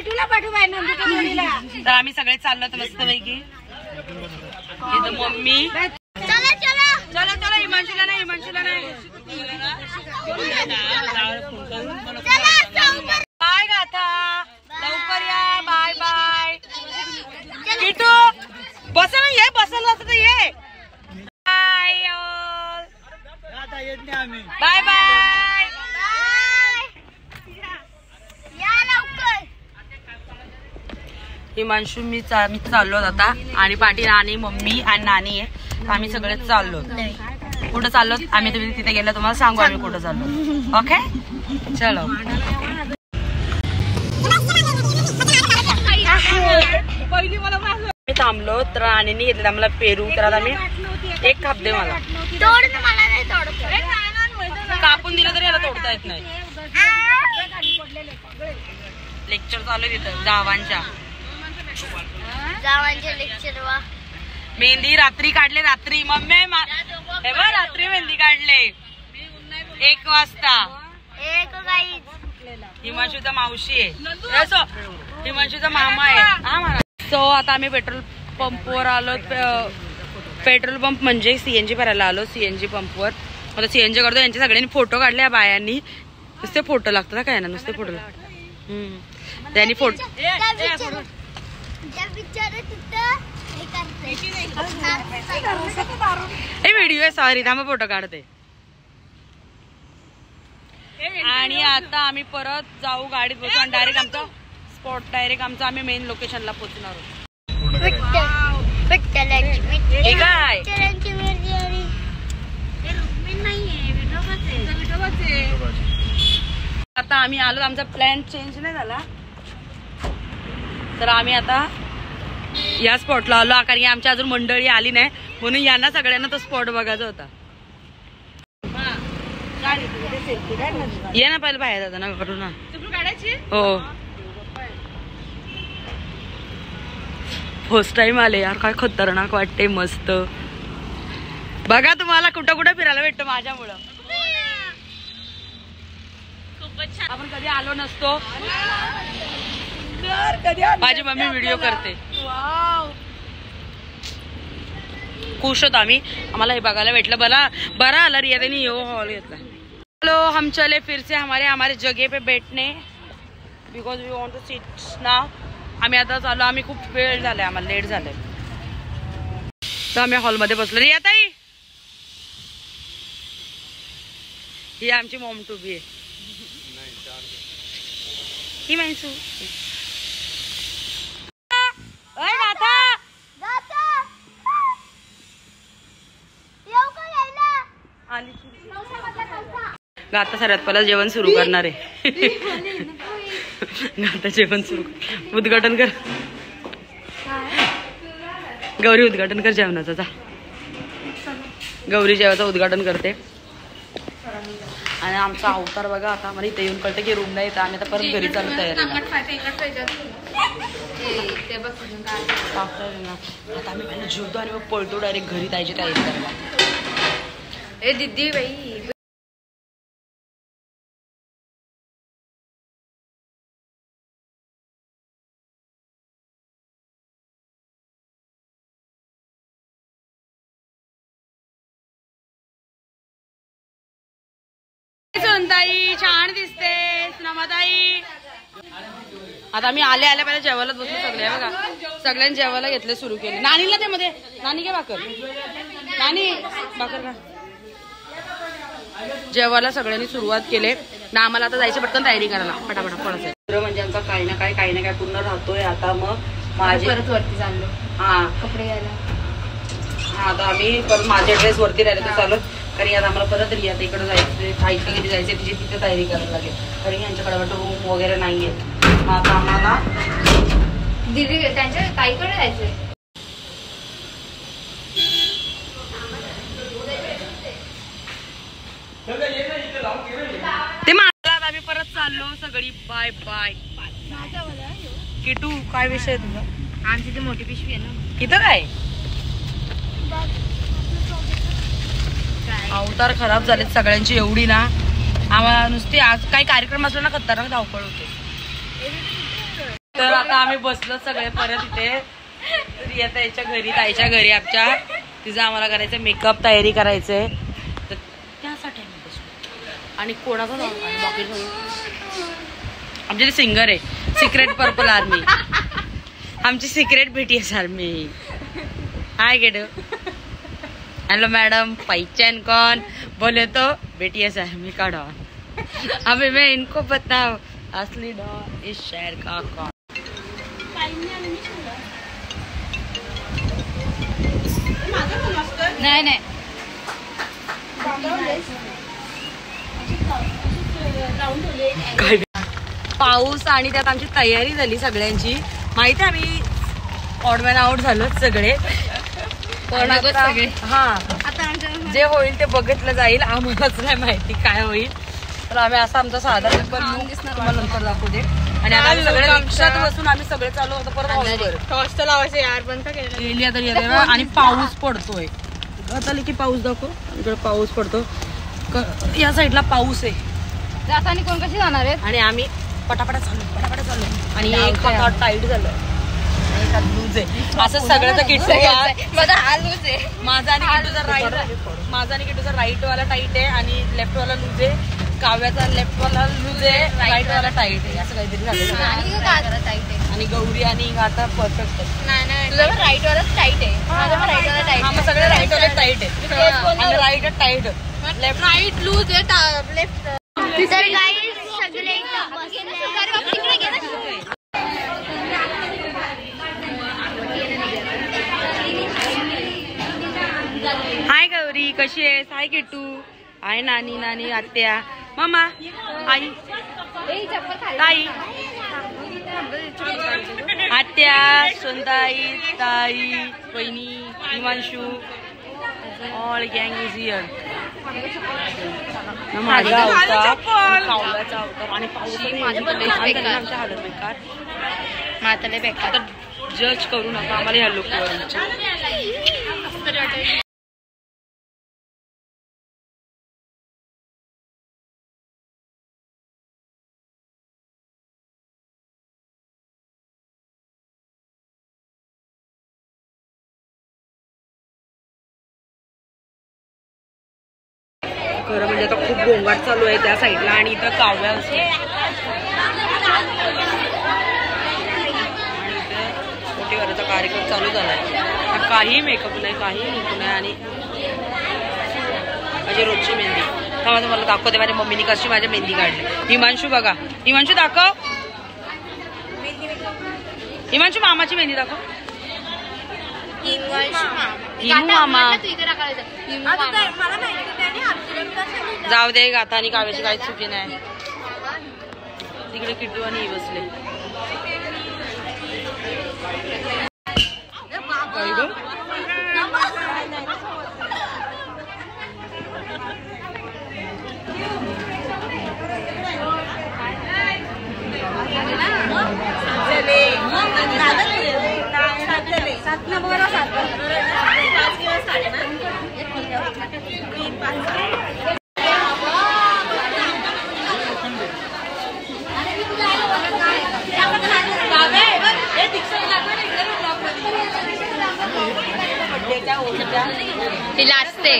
किटूला पाठवू बाय नंदूच्या जोडीला. तर आम्ही सगळे चाललो तर मस्त पैकी. इथं मम्मी चला चला चला चला हिमांशूला नाही बाय गाथा लवकर या. बाय बाय किटू बस ये बसायला असं तर ये. बाय बाय बाय हिमांशू मी चाललो आता आणि पाटील आणि मम्मी आणि नानी आहे. आम्ही सगळे चाललो. कुठं चाललो आम्ही तुम्ही तिथे गेलो तुम्हाला सांगू आम्ही कुठं चाललो. ओके चलो. मी थांबलो तर राणीने घेतलं आम्हाला पेरू. तर आता मी एक खाप दे मला. कापून दिलं तरी याला तोडता येत नाही. लेक्चर चालू आहे तिथं जावांच्या लेक्चर. वा मेहंदी रात्री काढले. रात्री मम्मी हे बघ रात्री मेहंदी काढले 1 वाजता. हिमांशूचा मावशी आहे. हिमांशूचा मामा आहे. हा म्हणा. सो आता आम्ही पेट्रोल पंपवर आलो. पेट्रोल पंप म्हणजे सीएनजी भरायला आलो. सीएनजी पंपवर आता सीएनजी करतो. यांचे सगळ्यांनी फोटो काढले. बायांनी नुसते फोटो लागतात काय ना नुसते फोटो. त्यांनी फोटो व्हिडिओ आहे. सॉरी थांबा फोटो काढते. आणि आता आम्ही परत जाऊ गाडीत बसू आणि डायरेक्ट आमचा स्पॉट डायरेक्ट आमचा आम्ही मेन लोकेशनला पोहोचणार आहोत. काय आता आम्ही आलो. आमचा प्लॅन चेंज नाही झाला तर आम्ही आता या स्पॉटला आलो. कारण की आमच्या अजून मंडळी आली नाही म्हणून यांना सगळ्यांना तो स्पॉट बघायचा होता. ये ना पहिले बाहेर जाता ना करू ना. हो फर्स्ट टाइम आले यार. काय खतरनाक वाटते. मस्त बघा तुम्हाला कुठं कुठं फिरायला भेटतं माझ्यामुळं. आपण कधी आलो नसतो. माझी मम्मी व्हिडिओ करते. खुश होतो आम्ही. आम्हाला हे बघायला भेटलं. बरा आला रिया त्यांनी हॉल घेतला. चलो हम चले फिर से हमारे जगह पे बैठने because we want to seat now. आम्ही आता चालू. आम्ही खूप वेळ झालाय आम्हाला लेट झालंय तर आम्ही हॉलमध्ये बसलो. रिया ताई ही आमची मॉम टू बी आहे. ही माहिती गाता सर्वात पहिला जेवण सुरू करणार आहे. गाता जेवण सुरू उद्घाटन कर. गौरी उद्घाटन कर जेवणाचा. जा गौरी जेवायचं उद्घाटन करते. आणि आमचा अवतार बघा. आता आम्हाला इथे येऊन कळतं की रूमला येतं. आम्ही आता परत घरी चालू तयारी. आता आम्ही पहिले जेवतो आणि मग पळतो डायरेक्ट घरी जायची तयारी करायला. ए दीदी बाई सोनताई छान दिसते. नमाताई आता आम्ही आल्या पहिले जेवायलाच बसलो सगळे. बघा सगळ्यांनी जेवायला घेतले सुरू केले. नानीला ते मध्ये नानी घे भाकर. नानी भाकर का. जेवायला सगळ्यांनी सुरुवात केले ना. आम्हाला आता जायचं पटकन तयारी करायला फटाफट पडायचं. म्हणजे आमचा काही ना काय पूर्ण राहतोय. आता मग माझे परत वरती चाललो. हा कपडे घ्यायला. आता आम्ही परत माझे ड्रेस वरती राहिले तर चालू. कारण आता आम्हाला परत रिया इकडे जायचं. आईची घरी जायचं. तिची तिथे तयारी करायला लागेल. कारण यांच्याकडे वाटतं रूम वगैरे नाहीये. मग आता आम्हाला दीदी त्यांच्या ताईकडे जायचंय. ते मला आम्ही परत चाललो सगळी. Bye bye. किटू काय विषय तुझा. आमची ती मोठी पिशवी आहे ना. किती काय अवतार खराब झालेत सगळ्यांची एवढी ना. आम्हाला नुसती आज काही कार्यक्रम असला ना खतरनाक धावपळ होते. तर आता आम्ही बसलो सगळे परत इथे ताईच्या घरी, ताईच्या घरी आमच्या. तिचं आम्हाला करायचं मेकअप, तयारी करायचंय, तर त्यासाठी आम्ही बसलो. आणि कोणाचं बाकी आमचे ते सिंगर आहे, सिक्रेट पर्पल आर्मी, आमची सिक्रेट BTS आर्मी. हाय गेडो. हेलो मैडम, पहचान कौन? बोले तो BTS आर्मी का डॉन. अभी मैं इनको बताऊं असली डॉन इस शहर का कौन. नाही नाही पाऊस आणि त्यात आमची तयारी झाली सगळ्यांची. माहिती आहे आम्ही ऑडमॅन आउट झालो सगळे, पण सगळे. हा जे होईल ते बघितलं जाईल, आम्हालाच नाही माहिती काय होईल. तर आम्ही असा आमचा साधा पेपर तुम्हाला नंतर दाखवते. आणि आता आम्ही सगळे रिक्षात बसून आम्ही सगळे चालू होतो परत हॉस्टेल लावायचं यार, बंद का केली आता येते. आणि पाऊस पडतोय, आता की पाऊस दाखव, इकडे पाऊस पडतो, या साईडला पाऊस आहे. जाताना कोण कशी जाणार आहेत. आणि आम्ही पटापटा चाललो आणि एक हात टाईट झालं, एक हात लूज आहे. असं सगळ्याचं किट्टू माझा हा लूज आहे. माझा आणि किट्टूचा राईट वाला टाईट आहे आणि लेफ्ट वाला लूज आहे. काव्याचा लेफ्ट वाला लूज आहे, राईट वाला टाईट आहे, असं काहीतरी झालं. आणि गौरी आणि आता परफेक्ट आहे. नाही तुझा राईट वाला टाईट आहे, माझा पण राईट वाला टाईट. आम्ही सगळे राईट वाले टाईट आहे, right tight, left right loose आहे, लेफ्ट. तर गाईस सगळे हाय गौरी, कशी आहेस? हाय किट्टू, हाय नानी, आत्या, मामा, आई, ताई, आत्या, सोनताई, ताई, वहिनी, हिमांशू, ऑल गँग इज हिअर. माझा अवतार, कावल्याचा अवतार आणि पाऊस आमच्या हालत बेकार. माताला बेकार. आता जज करू नका आम्हाला ह्या लोकवर. खरं म्हणजे आता खूप गोंगाट चालू आहे त्या साईडला आणि इथं काव्या असते. मोठी घराचा कार्यक्रम चालू झालाय. काही मेकअप नाही, काही मेकअप नाही. आणि माझी रोजची मेहंदी तेव्हा तुम्हाला दाखवते माझ्या मम्मीने कशी माझ्या मेहंदी काढली. हिमांशू बघा, हिमांशू दाखव, हिमांशू मामाची मेहंदी दाखव. हिमू मामा जाऊ दे, गाथा आणि काव्याची काही चुकी नाही. तिकडे किट्टू आणि बसले. लाजते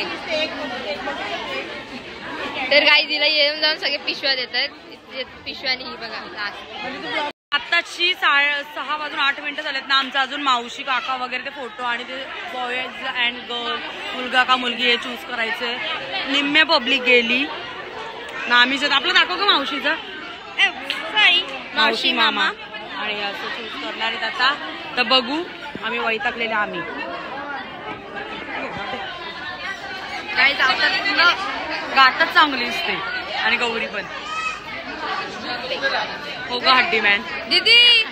तर गाई तिला येऊन जाऊन सगळे पिशव्या देतात. पिशव्या ही बघा. आत्ताची 6:08 झालेत ना. आमचा अजून मावशी काका वगैरे ते फोटो आणि ते बॉयज अँड गर्ल, मुलगा का मुलगी हे चूज करायचंय. निम्मे पब्लिक गेली ना. आम्ही जर आपलं दाखव का मावशीचं, मावशी मामा, आणि असं चूज करणार आहेत आता. तर बघू, आम्ही वैतागलेले. आम्ही काय जातात पूर्ण गाठच चांगली दिसते. आणि गौरी पण हो का हड्डी मॅन दीदी.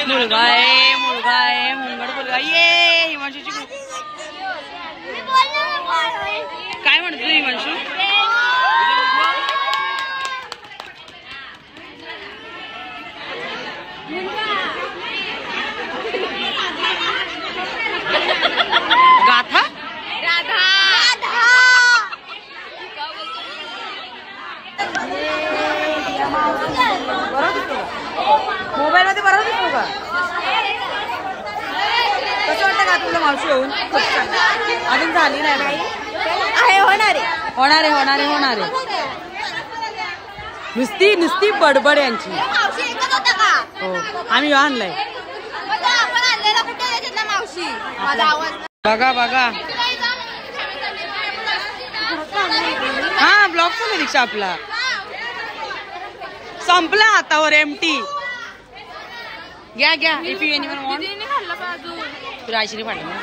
मुलगा आहे, मुंगड मुलगा. ये हिमांशूची काय म्हणतो हिमांशू? होणार आहे. नुसती बडबड यांची. हो आम्ही आणलाय. बघा हा ब्लॉग चालू दीक्षा आपला संपला हातावर एमटी. घ्या इफ यू एनीवन वांट. तुला आईशीने पाठवलं.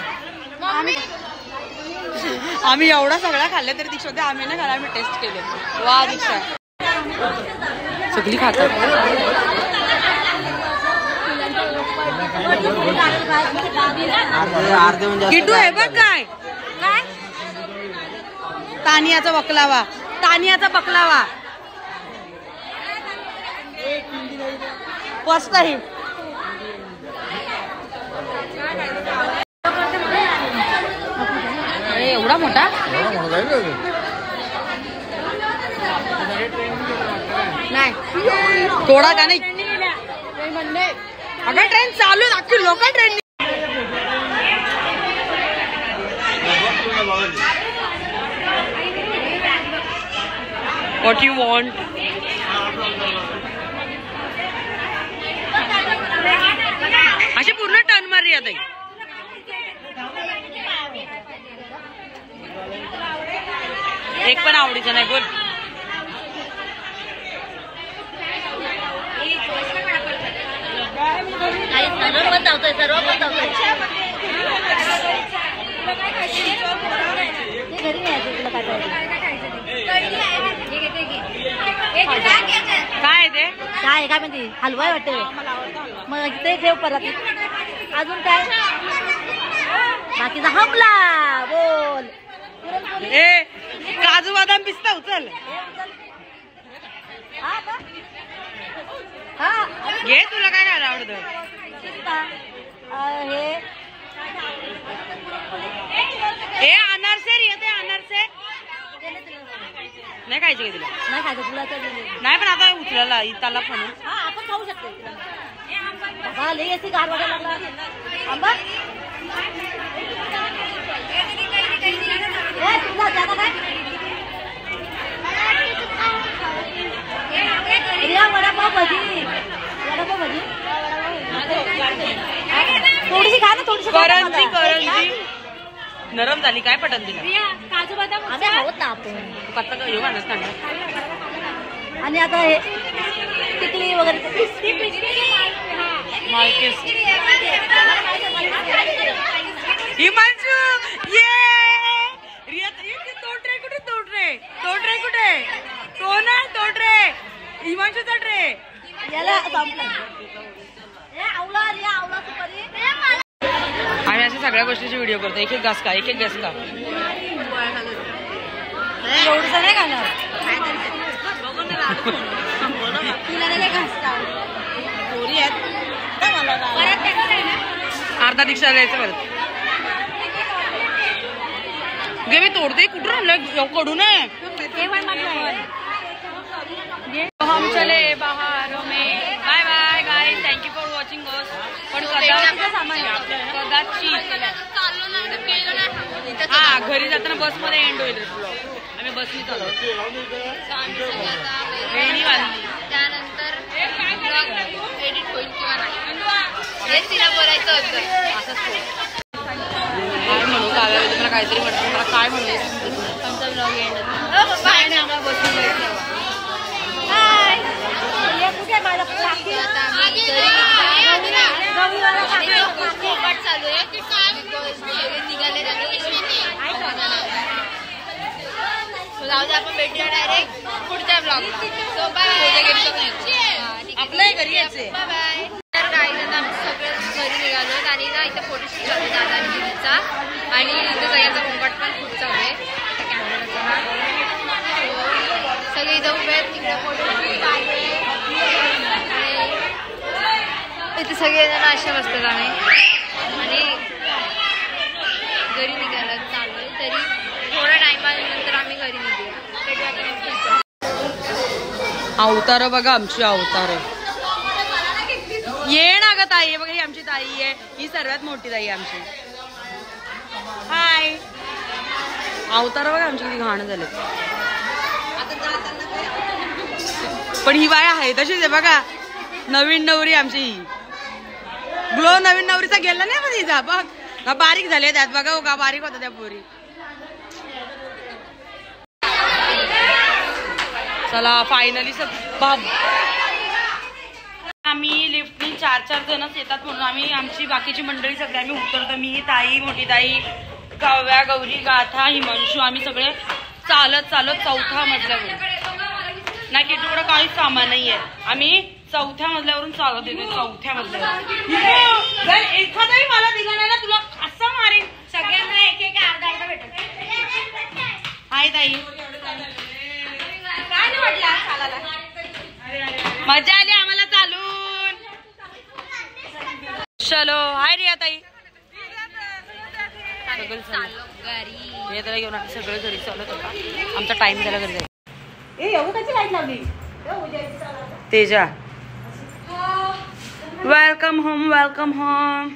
आम्ही एवढा सगळा खाल्ला तरी दीक्षा आम्ही ना खायला आम्ही टेस्ट केले. वा दीक्षा सगळी खातात. किटू आहे बघ काय तानियाचा बकलावा फर्स्ट टाइम. एवढा मोठा नाही थोडा का नाही. अगं ट्रेन चालू अख्खी लोक ट्रेन. What you want? अशी पूर्ण टर्न मारली आता. एक पण आवडीचं नाही बोल. काय म्हणते हलवा वाटते मग ते ठेव परत. अजून काय बाकीचा हमला बोल. ए काजू बदाम पिस्ता उचल. घे तुला काय खायला आवडतं. हे अनारसे येते अनारसे नाही खायचे का तुला. नाही खायचं तुला नाही पण आता उचलायला त्याला पण आपण खाऊ शकतो. गार वाटायला लागला आंबा. वडापाव भजी थोडीशी खा ना थोडीशी. करंजी नरम झाली काय पटन तिला. काजू बदाम आम्ही खावत ना आपण कच्चा योगा नसताना. आणि आता हे टिकली वगैरे हिमांशू ये तो ट्रे कुठे तो ना तो ट्रे हिमांशूचा ट्रे याला संपला. आम्ही अशा सगळ्या गोष्टीचे व्हिडिओ करतो. एक घास का एवढं नाही खाणार. अर्धा दीक्षा द्यायचं परत. गे मी तोडते कुठं राहिलं कडू नये. हम चले बाहरों में. Bye bye guys thank you for watching us. पण हा घरी जाताना बस मध्ये एंड होईल. आम्ही बसनी चालू त्यानंतर एडिट होईल किंवा नाही हे तिला बोलायचं होतं. काय म्हणू काव्या तुम्हाला काहीतरी म्हटलं मला काय म्हणू. आमचा ब्लॉग एंड आम्हाला बसून चालू आहे निघाले जाऊ दे. आपण भेटूया डायरेक्ट पुढच्या ब्लॉगला. So bye. आपल्या घरी यायचे बाय. तर काही जण आम्ही सगळे घरी निघालो आणि ना इथे फोटोशूट चालू दादा आणि दिदीचा आणि इथे सगळ्यांचा घोंगाट पण खूप चालू आहे. सगळे इथं उभे आहेत. तिकडे फोटोशूट चालू आहे. इथे सगळेजण असे बसतात आम्ही आणि घरी निघायला चालू आहे. तरी थोड्या टायमानंतर आम्ही घरी निघूया. अवतार बघा आमची अवतार ये ना ग ताई. बघा ही आमची ताई आहे. ही सर्वात मोठी ताई आमची. हाय अवतार बघा आमची किती घाण झाले. पण ही बाय आहे तशीच आहे बघा. नवीन नवरी आमची ही ग्लो नवीन नवरीचा गेला नाही पण हिचा बघ का बारीक झाले त्यात बघा. हो का बारीक होता त्या पोरी. चला फायनली सब आम्ही लिफ्टनी 4-4 जणच येतात म्हणून आम्ही आमची बाकीची मंडळी सगळे आम्ही उतरतो. मी ताई मोठी ताई काव्या गौरी गाथा हिमांशू आम्ही सगळे चालत चालत 4थ्या मजल्यावरून नाही की तुकडं काहीच सामान नाहीये. आम्ही 4थ्या मजल्यावरून चालत येतो. 4थ्या मजल्यावर एखादाही मला दिला नाही ना तुला असं मारेन. सगळ्यांना एक एक अर्धा अर्धा भेटेल. हाय ताई काय नाही वाटलं चालायला. मजा आली आम्हाला चालून. चलो हाय रिया ताई. घेऊन आम्ही सगळे घरी चालत होता. आमचा टाइम झाला घरी जायला. तेजा वेलकम होम वेलकम होम.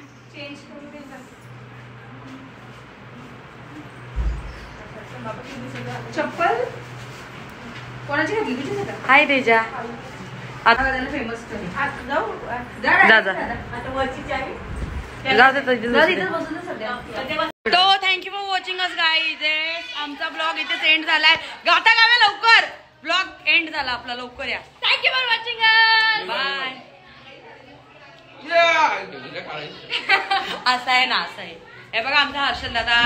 चप्पल कोणाची घातली तुझी? हाय तेजा. आता फेमस जा जा तो thank you for watching us guys. आमचा ब्लॉग इथे एंड झालाय. गाता गाव्या लवकर ब्लॉग एंड झाला आपला. लवकर या. Thank you for watching. बाय. असं आहे ना असं आहे. हे बघा आमचा हर्षल दादा